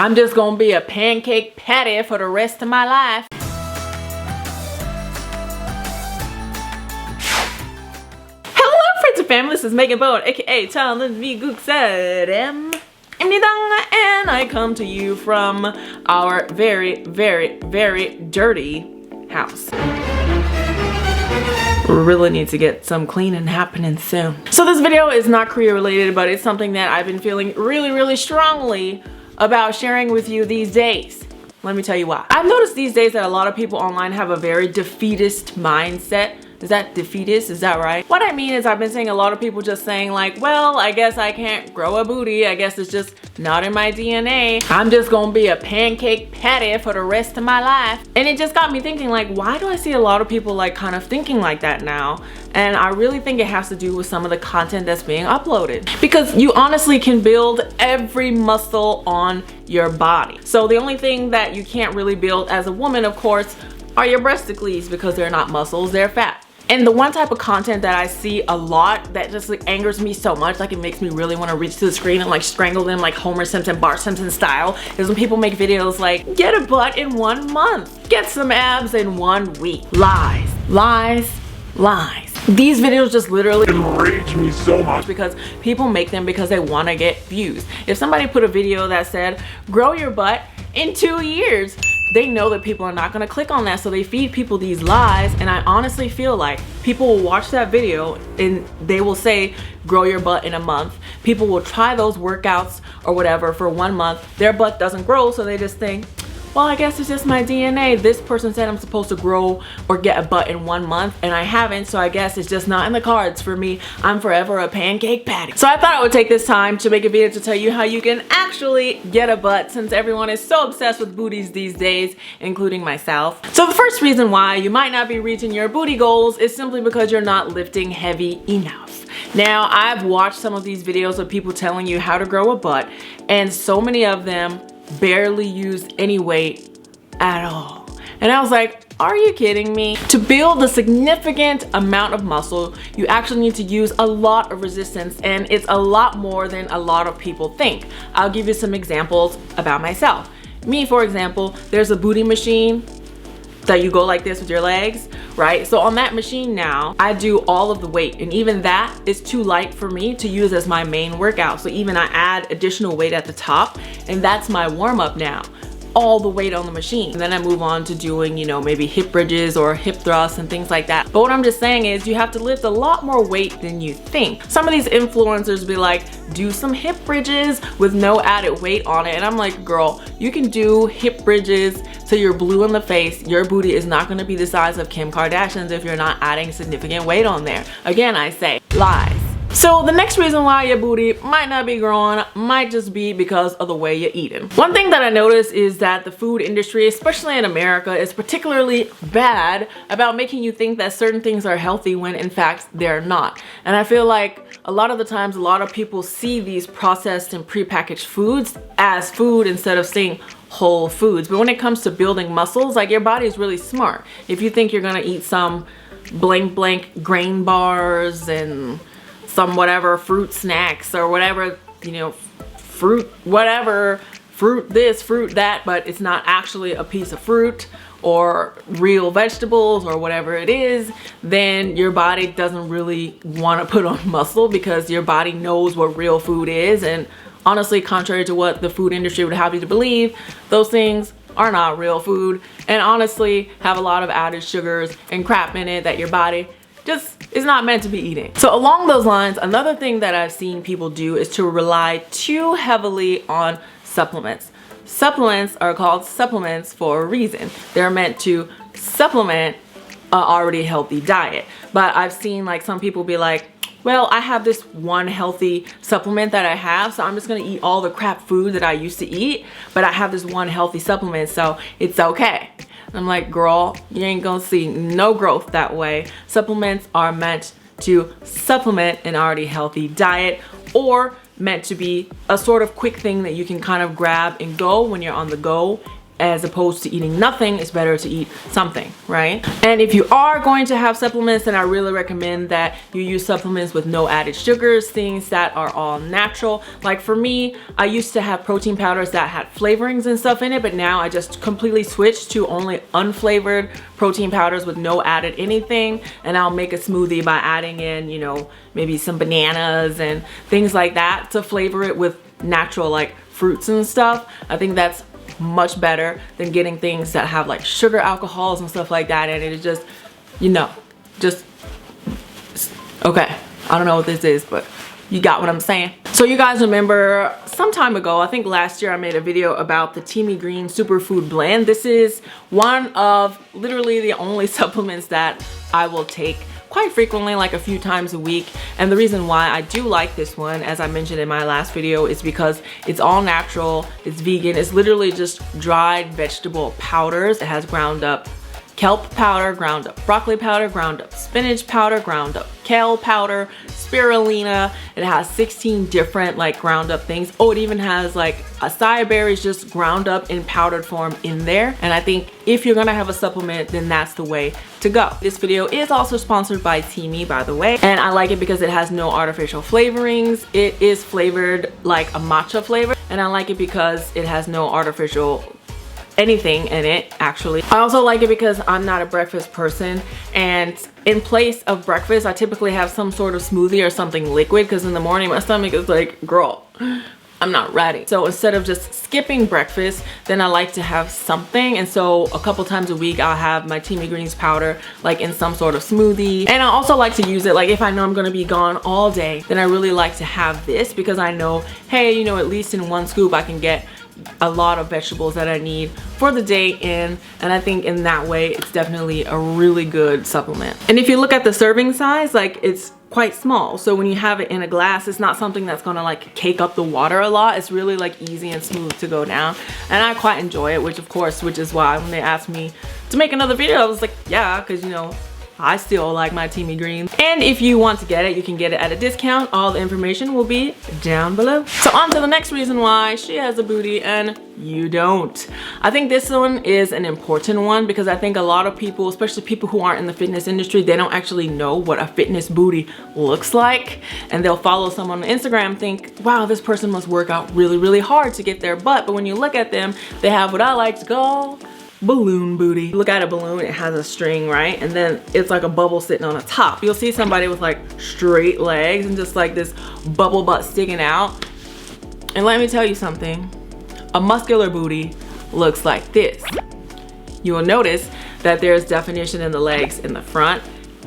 I'm just gonna be a pancake patty for the rest of my life. Hello friends and family, this is Megan Bone, aka Talent Me Guksadem. And I come to you from our very dirty house. Really need to get some cleaning happening soon. So this video is not career related, but it's something that I've been feeling really strongly about sharing with you these days. Let me tell you why. I've noticed these days that a lot of people online have a very defeatist mindset. Is that defeatist? Is that right? What I mean is I've been seeing a lot of people just saying like, well, I guess I can't grow a booty. I guess it's just not in my DNA. I'm just gonna be a pancake patty for the rest of my life. And it just got me thinking like, why do I see a lot of people like kind of thinking like that now? And I really think it has to do with some of the content that's being uploaded. Because you honestly can build every muscle on your body. So the only thing that you can't really build as a woman, of course, are your breasticles, because they're not muscles, they're fat. And the one type of content that I see a lot that just like angers me so much, like it makes me really want to reach to the screen and like strangle them like Homer Simpson, Bart Simpson style, is when people make videos like, get a butt in 1 month, get some abs in 1 week. Lies, lies, lies. These videos just literally enrage me so much because people make them because they want to get views. If somebody put a video that said, grow your butt in 2 years, they know that people are not going to click on that, so they feed people these lies. And I honestly feel like people will watch that video and they will say, grow your butt in a month. People will try those workouts or whatever for 1 month. Their butt doesn't grow, so they just think, well, I guess it's just my DNA. This person said I'm supposed to grow or get a butt in 1 month and I haven't, so I guess it's just not in the cards for me. I'm forever a pancake patty. So I thought I would take this time to make a video to tell you how you can actually get a butt, since everyone is so obsessed with booties these days, including myself. So the first reason why you might not be reaching your booty goals is simply because you're not lifting heavy enough. Now, I've watched some of these videos of people telling you how to grow a butt, and so many of them barely use any weight at all. And I was like, are you kidding me? To build a significant amount of muscle, you actually need to use a lot of resistance, and it's a lot more than a lot of people think. I'll give you some examples about myself. Me, for example, there's a booty machine that you go like this with your legs, right? So on that machine now, I do all of the weight, and even that is too light for me to use as my main workout. So even I add additional weight at the top, and that's my warm-up now. All the weight on the machine. And then I move on to doing, you know, maybe hip bridges or hip thrusts and things like that. But what I'm just saying is you have to lift a lot more weight than you think. Some of these influencers be like, do some hip bridges with no added weight on it. And I'm like, girl, you can do hip bridges till you're blue in the face. Your booty is not gonna be the size of Kim Kardashian's if you're not adding significant weight on there. Again, I say lies. So the next reason why your booty might not be growing might just be because of the way you're eating. One thing that I noticed is that the food industry, especially in America, is particularly bad about making you think that certain things are healthy when in fact they're not. And I feel like a lot of the times a lot of people see these processed and prepackaged foods as food instead of seeing whole foods. But when it comes to building muscles, like, your body is really smart. If you think you're gonna eat some blank grain bars and some whatever fruit snacks or whatever, you know, fruit whatever, fruit this, fruit that, but it's not actually a piece of fruit or real vegetables or whatever it is, then your body doesn't really want to put on muscle, because your body knows what real food is. And honestly, contrary to what the food industry would have you to believe, those things are not real food, and honestly have a lot of added sugars and crap in it that your body just is not meant to be eating. So along those lines, another thing that I've seen people do is to rely too heavily on supplements. Supplements are called supplements for a reason. They're meant to supplement an already healthy diet. But I've seen like some people be like, well, I have this one healthy supplement that I have, so I'm just gonna eat all the crap food that I used to eat, but I have this one healthy supplement, so it's okay. I'm like, girl, you ain't gonna see no growth that way. Supplements are meant to supplement an already healthy diet, or meant to be a sort of quick thing that you can kind of grab and go when you're on the go as opposed to eating nothing, it's better to eat something, right? And if you are going to have supplements, then I really recommend that you use supplements with no added sugars, things that are all natural. Like for me, I used to have protein powders that had flavorings and stuff in it, but now I just completely switched to only unflavored protein powders with no added anything. And I'll make a smoothie by adding in, you know, maybe some bananas and things like that to flavor it with natural like fruits and stuff. I think that's much better than getting things that have like sugar alcohols and stuff like that, and it is just, you know, just okay. I don't know what this is, but you got what I'm saying. So you guys remember some time ago, I think last year, I made a video about the Teamy Green Superfood Blend. This is one of literally the only supplements that I will take quite frequently, like a few times a week. And the reason why I do like this one, as I mentioned in my last video, is because it's all natural, it's vegan, it's literally just dried vegetable powders. It has ground up kelp powder, ground up broccoli powder, ground up spinach powder, ground up kale powder, spirulina. It has 16 different like ground up things. Oh, it even has like acai berries just ground up in powdered form in there. And I think if you're gonna have a supplement, then that's the way to go. This video is also sponsored by Teamy, by the way, and I like it because it has no artificial flavorings. It is flavored like a matcha flavor, and I like it because it has no artificial anything in it, actually. I also like it because I'm not a breakfast person, and in place of breakfast I typically have some sort of smoothie or something liquid, because in the morning my stomach is like, girl, I'm not ready. So instead of just skipping breakfast, then I like to have something. And so a couple times a week I'll have my Teamy Greens powder like in some sort of smoothie. And I also like to use it like if I know I'm gonna be gone all day, then I really like to have this, because I know, hey, you know, at least in one scoop I can get a lot of vegetables that I need for the day in. And I think in that way it's definitely a really good supplement. And if you look at the serving size, like it's quite small, so when you have it in a glass, it's not something that's gonna like cake up the water a lot. It's really like easy and smooth to go down, and I quite enjoy it, which is why when they asked me to make another video, I was like, yeah, because you know, I still like my Teamy Greens. And if you want to get it, you can get it at a discount. All the information will be down below. So on to the next reason why she has a booty and you don't. I think this one is an important one, because I think a lot of people, especially people who aren't in the fitness industry, they don't actually know what a fitness booty looks like. And they'll follow someone on Instagram, think, wow, this person must work out really, really hard to get their butt. But when you look at them, they have what I like to call balloon booty. Look at a balloon, it has a string, right? And then it's like a bubble sitting on the top. You'll see somebody with like straight legs and just like this bubble butt sticking out. And let me tell you something, a muscular booty looks like this. You will notice that there's definition in the legs in the front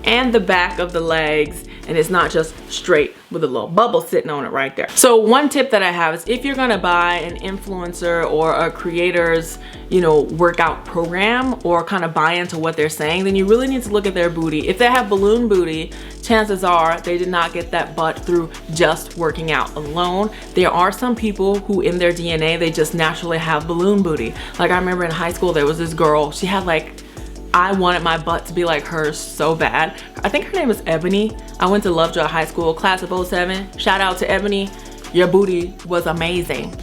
and the back of the legs, and it's not just straight with a little bubble sitting on it right there. So one tip that I have is, if you're gonna buy an influencer or a creator's, you know, workout program, or kind of buy into what they're saying, then you really need to look at their booty. If they have balloon booty, chances are they did not get that butt through just working out alone. There are some people who in their DNA, they just naturally have balloon booty. Like I remember in high school, there was this girl, she had like, I wanted my butt to be like hers so bad. I think her name was Ebony. I went to Lovejoy High School, class of 07. Shout out to Ebony. Your booty was amazing.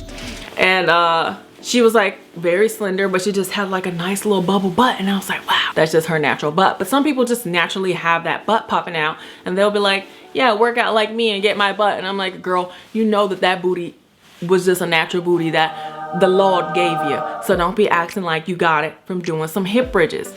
And she was like very slender, but she just had like a nice little bubble butt. And I was like, wow, that's just her natural butt. But some people just naturally have that butt popping out, and they'll be like, yeah, work out like me and get my butt. And I'm like, girl, you know that booty was just a natural booty that the Lord gave you. So don't be acting like you got it from doing some hip bridges.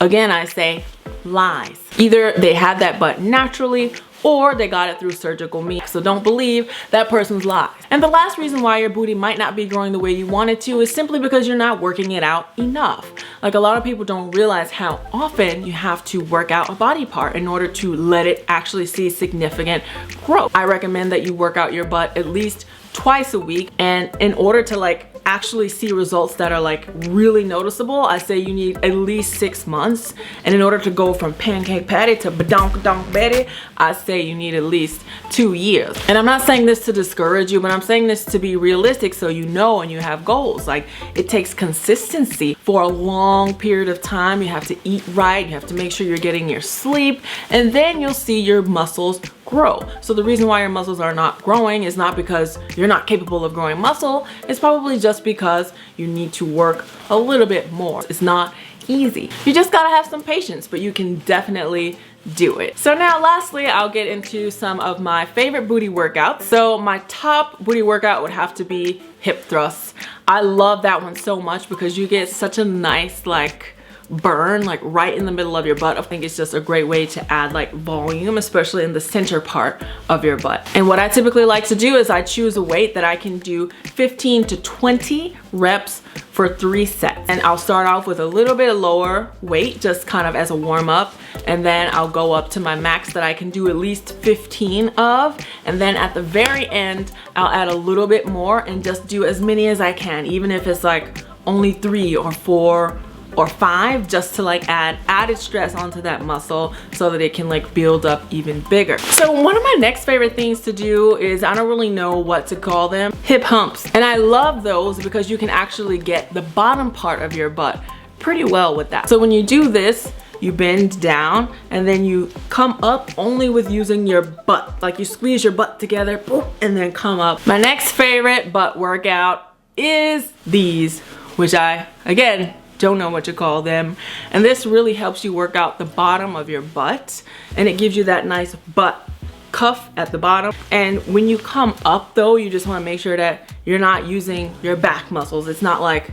Again, I say lies. Either they had that butt naturally, or they got it through surgical means. So don't believe that person's lies. And the last reason why your booty might not be growing the way you want it to is simply because you're not working it out enough. Like a lot of people don't realize how often you have to work out a body part in order to let it actually see significant growth. I recommend that you work out your butt at least twice a week, and in order to like actually see results that are like really noticeable, I say you need at least 6 months. And in order to go from pancake patty to badonk donk Betty, I say you need at least 2 years. And I'm not saying this to discourage you, but I'm saying this to be realistic, so you know and you have goals. Like it takes consistency for a long period of time. You have to eat right, you have to make sure you're getting your sleep, and then you'll see your muscles grow. So the reason why your muscles are not growing is not because you're not capable of growing muscle. It's probably just because you need to work a little bit more. It's not easy. You just gotta have some patience, but you can definitely do it. So now lastly, I'll get into some of my favorite booty workouts. So my top booty workout would have to be hip thrusts. I love that one so much because you get such a nice like burn like right in the middle of your butt. I think it's just a great way to add like volume, especially in the center part of your butt. And what I typically like to do is I choose a weight that I can do 15 to 20 reps for 3 sets. And I'll start off with a little bit of lower weight, just kind of as a warm up. And then I'll go up to my max that I can do at least 15 of. And then at the very end, I'll add a little bit more and just do as many as I can, even if it's like only 3 or 4 or 5, just to like add added stress onto that muscle so that it can like build up even bigger. So one of my next favorite things to do is, I don't really know what to call them, hip humps. And I love those because you can actually get the bottom part of your butt pretty well with that. So when you do this, you bend down and then you come up only with using your butt. Like you squeeze your butt together, boom, and then come up. My next favorite butt workout is these, which I, again, don't know what to call them. And this really helps you work out the bottom of your butt, and it gives you that nice butt cuff at the bottom. And when you come up though, you just want to make sure that you're not using your back muscles. It's not like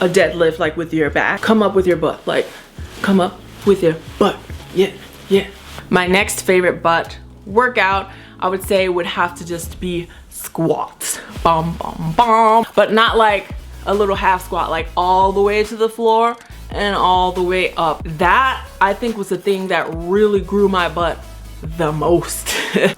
a deadlift like with your back. Come up with your butt, like come up with your butt. Yeah, yeah. My next favorite butt workout, I would say, would have to just be squats. Bum, bum, bum. But not like a little half squat, like all the way to the floor and all the way up. That I think was the thing that really grew my butt the most.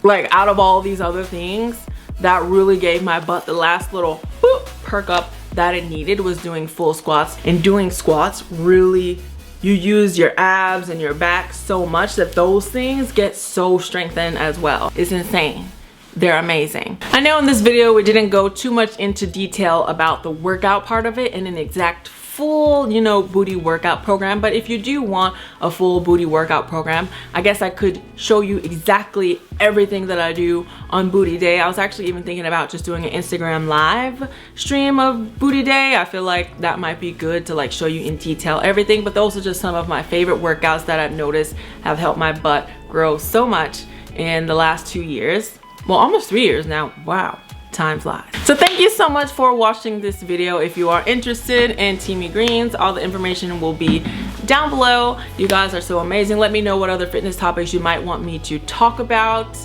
Like out of all these other things, that really gave my butt the last little whoop, perk up that it needed, was doing full squats. And doing squats, really, you use your abs and your back so much that those things get so strengthened as well. It's insane. They're amazing. I know in this video we didn't go too much into detail about the workout part of it and an exact full, you know, booty workout program, but if you do want a full booty workout program, I guess I could show you exactly everything that I do on booty day. I was actually even thinking about just doing an Instagram live stream of booty day. I feel like that might be good to like show you in detail everything, but those are just some of my favorite workouts that I've noticed have helped my butt grow so much in the last 2 years. Well, almost 3 years now. Wow, time flies. So thank you so much for watching this video. If you are interested in Teamy Greens, all the information will be down below. You guys are so amazing. Let me know what other fitness topics you might want me to talk about,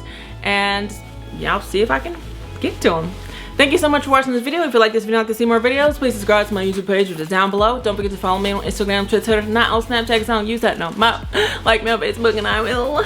and yeah, I'll see if I can get to them. Thank you so much for watching this video. If you like this video and like to see more videos, please subscribe to my YouTube page, which is down below. Don't forget to follow me on Instagram, Twitter, not on Snapchat because I don't use that no more. Like me on Facebook and I will